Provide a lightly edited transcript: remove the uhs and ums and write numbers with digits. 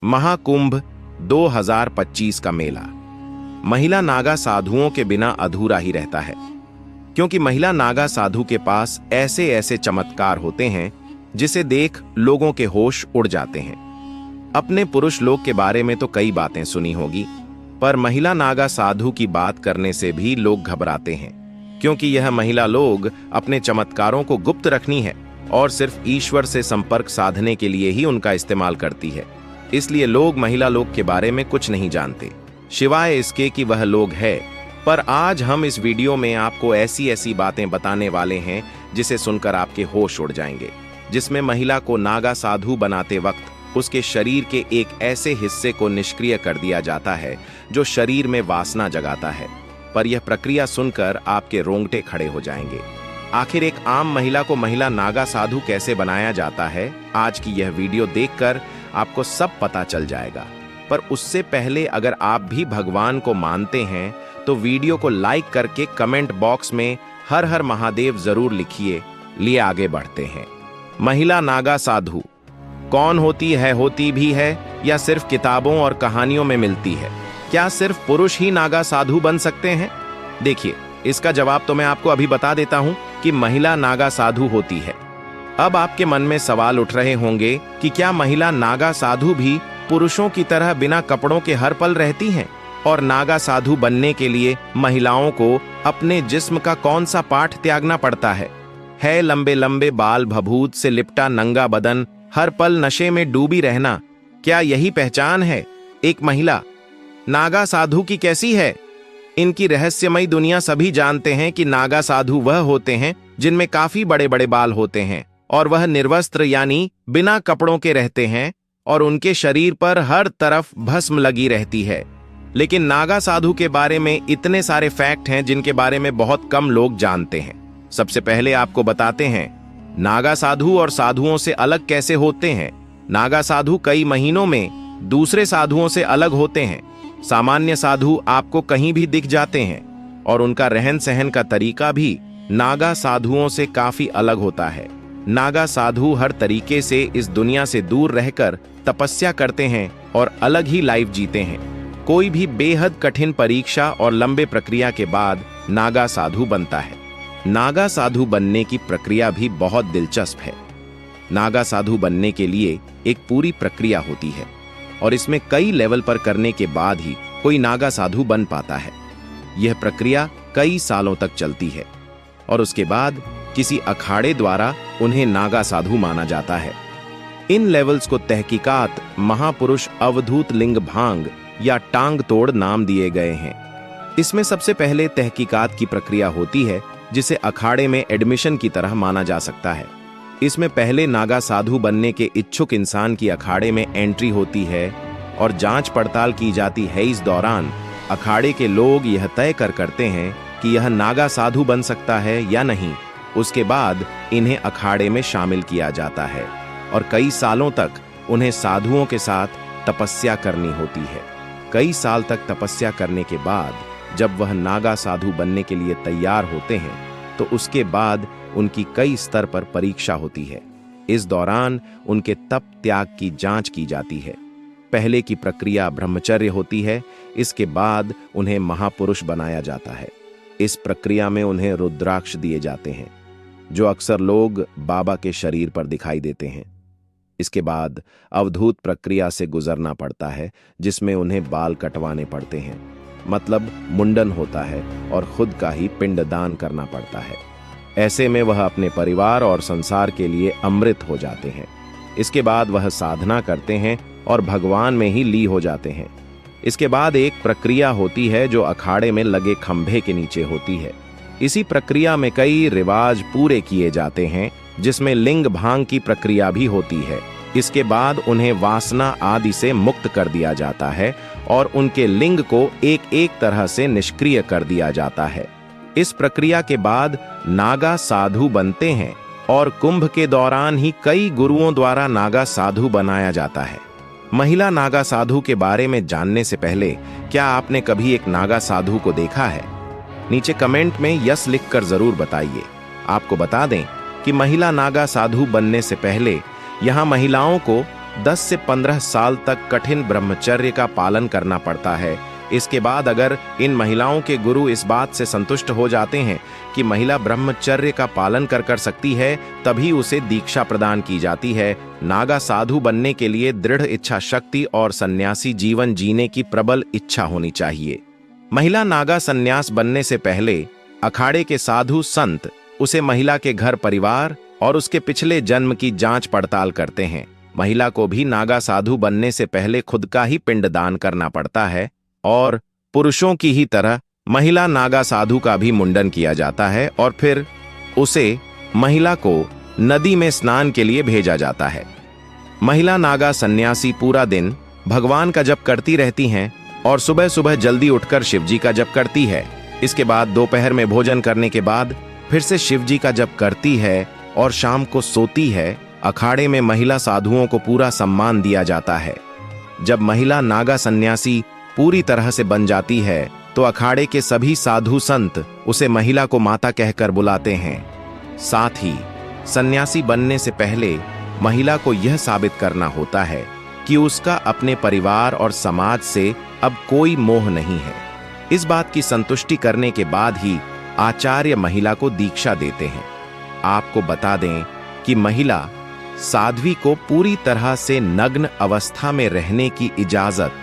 महाकुंभ 2025 का मेला महिला नागा साधुओं के बिना अधूरा ही रहता है, क्योंकि महिला नागा साधु के पास ऐसे ऐसे चमत्कार होते हैं जिसे देख लोगों के होश उड़ जाते हैं। अपने पुरुष लोग के बारे में तो कई बातें सुनी होगी, पर महिला नागा साधु की बात करने से भी लोग घबराते हैं, क्योंकि यह महिला लोग अपने चमत्कारों को गुप्त रखनी है और सिर्फ ईश्वर से संपर्क साधने के लिए ही उनका इस्तेमाल करती है। इसलिए लोग महिला लोग के बारे में कुछ नहीं जानते, सिवाय इसके कि वह लोग है। पर आज हम इस वीडियो में आपको ऐसी ऐसी बातें बताने वाले हैं जिसे सुनकर आपके होश उड़ जाएंगे, जिसमें महिला को नागा साधु बनाते वक्त उसके शरीर के एक ऐसे हिस्से को निष्क्रिय कर दिया जाता है जो शरीर में वासना जगाता है। पर यह प्रक्रिया सुनकर आपके रोंगटे खड़े हो जाएंगे। आखिर एक आम महिला को महिला नागा साधु कैसे बनाया जाता है, आज की यह वीडियो देखकर आपको सब पता चल जाएगा। पर उससे पहले अगर आप भी भगवान को मानते हैं तो वीडियो को लाइक करके कमेंट बॉक्स में हर हर महादेव जरूर लिखिए। लिए आगे बढ़ते हैं। महिला नागा साधु कौन होती है, होती भी है या सिर्फ किताबों और कहानियों में मिलती है? क्या सिर्फ पुरुष ही नागा साधु बन सकते हैं? देखिए, इसका जवाब तो मैं आपको अभी बता देता हूं कि महिला नागा साधु होती है। अब आपके मन में सवाल उठ रहे होंगे कि क्या महिला नागा साधु भी पुरुषों की तरह बिना कपड़ों के हर पल रहती हैं? और नागा साधु बनने के लिए महिलाओं को अपने जिस्म का कौन सा पार्ट त्यागना पड़ता है? लंबे लंबे बाल, भभूत से लिपटा नंगा बदन, हर पल नशे में डूबी रहना, क्या यही पहचान है एक महिला नागा साधु की? कैसी है इनकी रहस्यमयी दुनिया? सभी जानते हैं कि नागा साधु वह होते हैं जिनमें काफी बड़े बड़े बाल होते हैं और वह निर्वस्त्र यानी बिना कपड़ों के रहते हैं और उनके शरीर पर हर तरफ भस्म लगी रहती है। लेकिन नागा साधु के बारे में इतने सारे फैक्ट हैं जिनके बारे में बहुत कम लोग जानते हैं। सबसे पहले आपको बताते हैं नागा साधु और साधुओं से अलग कैसे होते हैं। नागा साधु कई महीनों में दूसरे साधुओं से अलग होते हैं। सामान्य साधु आपको कहीं भी दिख जाते हैं और उनका रहन सहन का तरीका भी नागा साधुओं से काफी अलग होता है। नागा साधु हर तरीके से इस दुनिया से दूर रहकर तपस्या करते हैं और अलग ही लाइफ जीते हैं। कोई भी बेहद कठिन परीक्षा और लंबे प्रक्रिया के बाद नागा साधु बनता है। नागा साधु बनने की प्रक्रिया भी बहुत दिलचस्प है। नागा साधु बनने के लिए एक पूरी प्रक्रिया होती है और इसमें कई लेवल पर करने के बाद ही कोई नागा साधु बन पाता है। यह प्रक्रिया कई सालों तक चलती है और उसके बाद किसी अखाड़े द्वारा उन्हें नागा साधु माना जाता है। इन लेवल्स को तहकीकात महापुरुष अवधूत लिंग भांग या टांग तोड़ नाम दिए गए हैं। इसमें सबसे पहले तहकीकात की प्रक्रिया होती है, जिसे अखाड़े में एडमिशन की तरह माना जा सकता है। इसमें पहले नागा साधु बनने के इच्छुक इंसान की अखाड़े में एंट्री होती है और जांच पड़ताल की जाती है। इस दौरान अखाड़े के लोग यह तय करते हैं कि यह नागा साधु बन सकता है या नहीं। उसके बाद इन्हें अखाड़े में शामिल किया जाता है और कई सालों तक उन्हें साधुओं के साथ तपस्या करनी होती है। कई साल तक तपस्या करने के बाद जब वह नागा साधु बनने के लिए तैयार होते हैं तो उसके बाद उनकी कई स्तर पर परीक्षा होती है। इस दौरान उनके तप त्याग की जांच की जाती है। पहले की प्रक्रिया ब्रह्मचर्य होती है, इसके बाद उन्हें महापुरुष बनाया जाता है। इस प्रक्रिया में उन्हें रुद्राक्ष दिए जाते हैं, जो अक्सर लोग बाबा के शरीर पर दिखाई देते हैं। इसके बाद अवधूत प्रक्रिया से गुजरना पड़ता है, जिसमें उन्हें बाल कटवाने पड़ते हैं, मतलब मुंडन होता है और खुद का ही पिंडदान करना पड़ता है। ऐसे में वह अपने परिवार और संसार के लिए अमृत हो जाते हैं। इसके बाद वह साधना करते हैं और भगवान में ही लीन हो जाते हैं। इसके बाद एक प्रक्रिया होती है जो अखाड़े में लगे खंभे के नीचे होती है। इसी प्रक्रिया में कई रिवाज पूरे किए जाते हैं, जिसमें लिंग भांग की प्रक्रिया भी होती है। इसके बाद उन्हें वासना आदि से मुक्त कर दिया जाता है और उनके लिंग को एक एक तरह से निष्क्रिय कर दिया जाता है। इस प्रक्रिया के बाद नागा साधु बनते हैं और कुंभ के दौरान ही कई गुरुओं द्वारा नागा साधु बनाया जाता है। महिला नागा साधु के बारे में जानने से पहले क्या आपने कभी एक नागा साधु को देखा है? नीचे कमेंट में यस लिखकर जरूर बताइए। आपको बता दें कि महिला नागा साधु बनने से पहले यहाँ महिलाओं को 10 से 15 साल तक कठिन ब्रह्मचर्य का पालन करना पड़ता है। इसके बाद अगर इन महिलाओं के गुरु इस बात से संतुष्ट हो जाते हैं कि महिला ब्रह्मचर्य का पालन कर सकती है, तभी उसे दीक्षा प्रदान की जाती है। नागा साधु बनने के लिए दृढ़ इच्छा शक्ति और सन्यासी जीवन जीने की प्रबल इच्छा होनी चाहिए। महिला नागा सन्यास बनने से पहले अखाड़े के साधु संत उसे महिला के घर परिवार और उसके पिछले जन्म की जांच पड़ताल करते हैं। महिला को भी नागा साधु बनने से पहले खुद का ही पिंडदान करना पड़ता है और पुरुषों की ही तरह महिला नागा साधु का भी मुंडन किया जाता है और फिर उसे महिला को नदी में स्नान के लिए भेजा जाता है। महिला नागा सन्यासी पूरा दिन भगवान का जप करती रहती हैं और सुबह सुबह जल्दी उठकर शिवजी का जप करती है। इसके बाद दोपहर में भोजन करने के बाद फिर से शिवजी का जप करती है और शाम को सोती है। अखाड़े में महिला साधुओं को पूरा सम्मान दिया जाता है। जब महिला नागा सन्यासी पूरी तरह से बन जाती है तो अखाड़े के सभी साधु संत उसे महिला को माता कहकर बुलाते हैं। साथ ही सन्यासी बनने से पहले महिला को यह साबित करना होता है कि उसका अपने परिवार और समाज से अब कोई मोह नहीं है। इस बात की संतुष्टि करने के बाद ही आचार्य महिला को दीक्षा देते हैं। आपको बता दें कि महिला साध्वी को पूरी तरह से नग्न अवस्था में रहने की इजाजत